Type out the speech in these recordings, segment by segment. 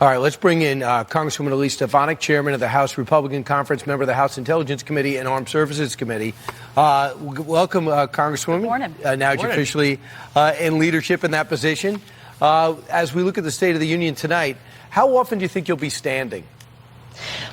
All right, let's bring in Congresswoman Elise Stefanik, chairman of the House Republican Conference, member of the House Intelligence Committee and Armed Services Committee. Welcome, Congresswoman. Good morning. Now you're officially in leadership in that position. As we look at the State of the Union tonight, how often do you think you'll be standing?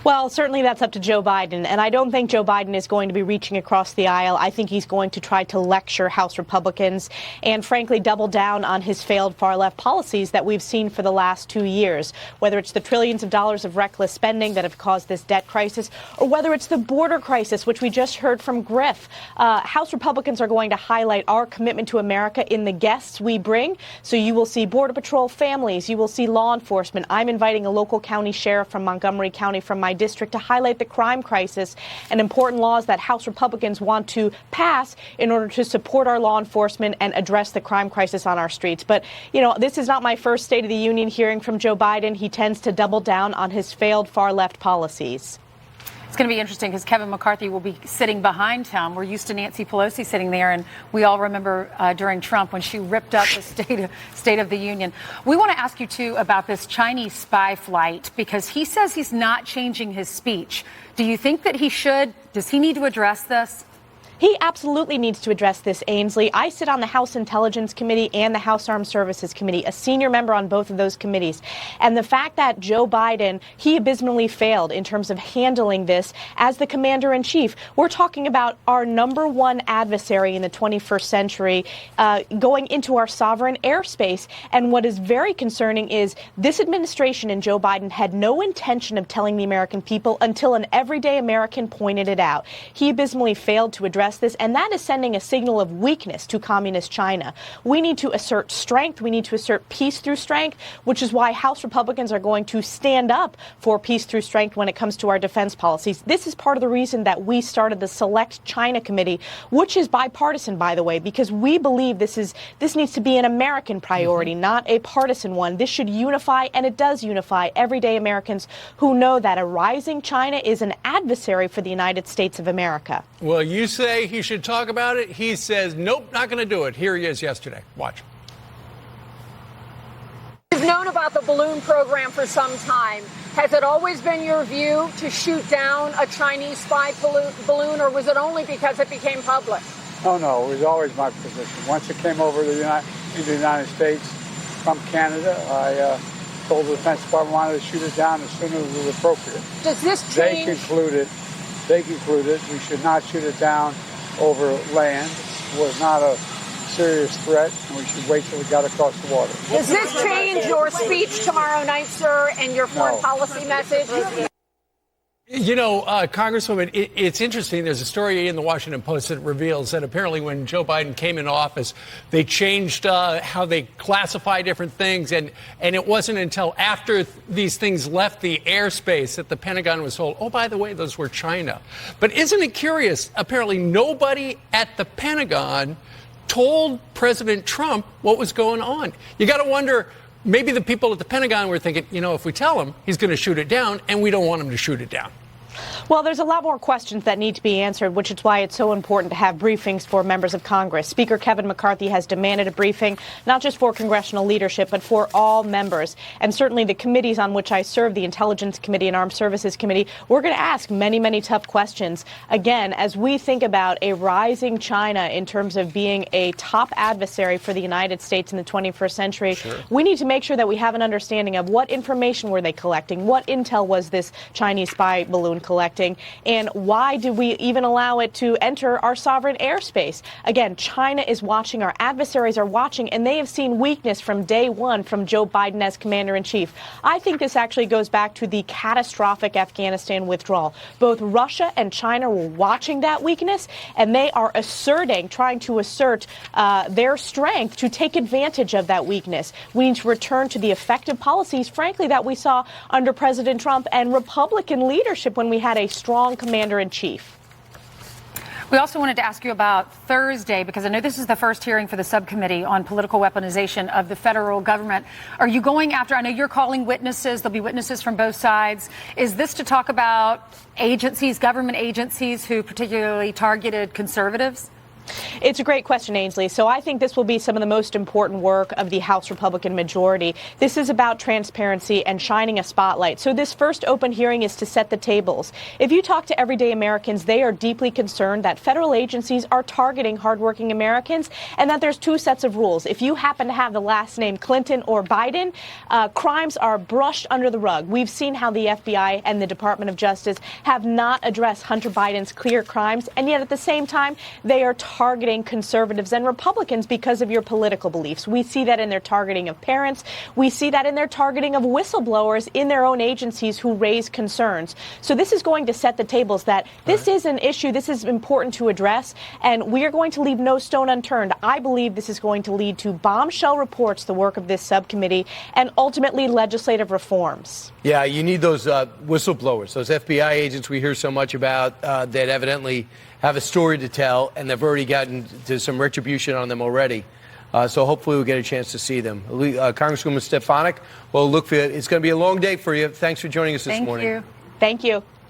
Well, certainly that's up to Joe Biden, and I don't think Joe Biden is going to be reaching across the aisle. I think he's going to try to lecture House Republicans and, frankly, double down on his failed far-left policies that we've seen for the last 2 years, whether it's the trillions of dollars of reckless spending that have caused this debt crisis, or whether it's the border crisis, which we just heard from Griff. House Republicans are going to highlight our commitment to America in the guests we bring. So you will see Border Patrol families, you will see law enforcement. I'm inviting a local county sheriff from Montgomery County from my district to highlight the crime crisis and important laws that House Republicans want to pass in order to support our law enforcement and address the crime crisis on our streets. But, you know, this is not my first State of the Union hearing from Joe Biden. He tends to double down on his failed far-left policies. It's going to be interesting because Kevin McCarthy will be sitting behind him. We're used to Nancy Pelosi sitting there, and we all remember during Trump when she ripped up the State of the Union. We want to ask you, too, about this Chinese spy flight, because he says he's not changing his speech. Do you think that he should? Does he need to address this? He absolutely needs to address this, Ainsley. I sit on the House Intelligence Committee and the House Armed Services Committee, a senior member on both of those committees. And the fact that Joe Biden, he abysmally failed in terms of handling this as the commander-in-chief. We're talking about our number one adversary in the 21st century going into our sovereign airspace. And what is very concerning is this administration and Joe Biden had no intention of telling the American people until an everyday American pointed it out. He abysmally failed to address this, and that is sending a signal of weakness to communist China. We need to assert strength. We need to assert peace through strength, which is why House Republicans are going to stand up for peace through strength when it comes to our defense policies. This is part of the reason that we started the Select China Committee, which is bipartisan, by the way, because we believe this needs to be an American priority, not a partisan one. This should unify, and it does unify everyday Americans who know that a rising China is an adversary for the United States of America. Well, you say he should talk about it. He says, nope, not going to do it. Here he is yesterday. Watch. You've known about the balloon program for some time. Has it always been your view to shoot down a Chinese spy balloon, or was it only because it became public? Oh, no, it was always my position. Once it came over to into the United States from Canada, I told the Defense Department I wanted to shoot it down as soon as it was appropriate. Does this change? They concluded we should not shoot it down over land. It was not a serious threat, and we should wait till it got across the water. Does this change your speech tomorrow night, sir, and your foreign policy message? You know, Congresswoman, it's interesting. There's a story in the Washington Post that reveals that apparently when Joe Biden came into office, they changed how they classify different things. And it wasn't until after these things left the airspace that the Pentagon was told, oh, by the way, those were China. But isn't it curious? Apparently nobody at the Pentagon told President Trump what was going on. You got to wonder, maybe the people at the Pentagon were thinking, you know, if we tell him, he's going to shoot it down, and we don't want him to shoot it down. Well, there's a lot more questions that need to be answered, which is why it's so important to have briefings for members of Congress. Speaker Kevin McCarthy has demanded a briefing, not just for congressional leadership, but for all members. And certainly the committees on which I serve, the Intelligence Committee and Armed Services Committee, we're going to ask many, many tough questions. Again, as we think about a rising China in terms of being a top adversary for the United States in the 21st century, we need to make sure that we have an understanding of what information were they collecting, what intel was this Chinese spy balloon collecting, and why did we even allow it to enter our sovereign airspace? Again, China is watching, our adversaries are watching, and they have seen weakness from day one from Joe Biden as commander-in-chief. I think this actually goes back to the catastrophic Afghanistan withdrawal. Both Russia and China were watching that weakness, and they are trying to assert their strength to take advantage of that weakness. We need to return to the effective policies, frankly, that we saw under President Trump and Republican leadership when we had a strong commander-in-chief. We also wanted to ask you about Thursday, because I know this is the first hearing for the subcommittee on political weaponization of the federal government. Are you going after, I know you're calling witnesses, there'll be witnesses from both sides. Is this to talk about agencies, government agencies who particularly targeted conservatives? It's a great question, Ainsley. So I think this will be some of the most important work of the House Republican majority. This is about transparency and shining a spotlight. So this first open hearing is to set the tables. If you talk to everyday Americans, they are deeply concerned that federal agencies are targeting hardworking Americans and that there's two sets of rules. If you happen to have the last name Clinton or Biden, crimes are brushed under the rug. We've seen how the FBI and the Department of Justice have not addressed Hunter Biden's clear crimes, and yet at the same time, they are targeting conservatives and Republicans because of your political beliefs. We see that in their targeting of parents. We see that in their targeting of whistleblowers in their own agencies who raise concerns. So this is going to set the tables that this is an issue, this is important to address, and we are going to leave no stone unturned. I believe this is going to lead to bombshell reports, the work of this subcommittee, and ultimately legislative reforms. Yeah, you need those whistleblowers, those FBI agents we hear so much about that evidently have a story to tell, and they've already gotten to some retribution on them already. So hopefully we'll get a chance to see them. Congresswoman Stefanik, well, look, it's going to be a long day for you. Thanks for joining us this morning. Thank you. Thank you.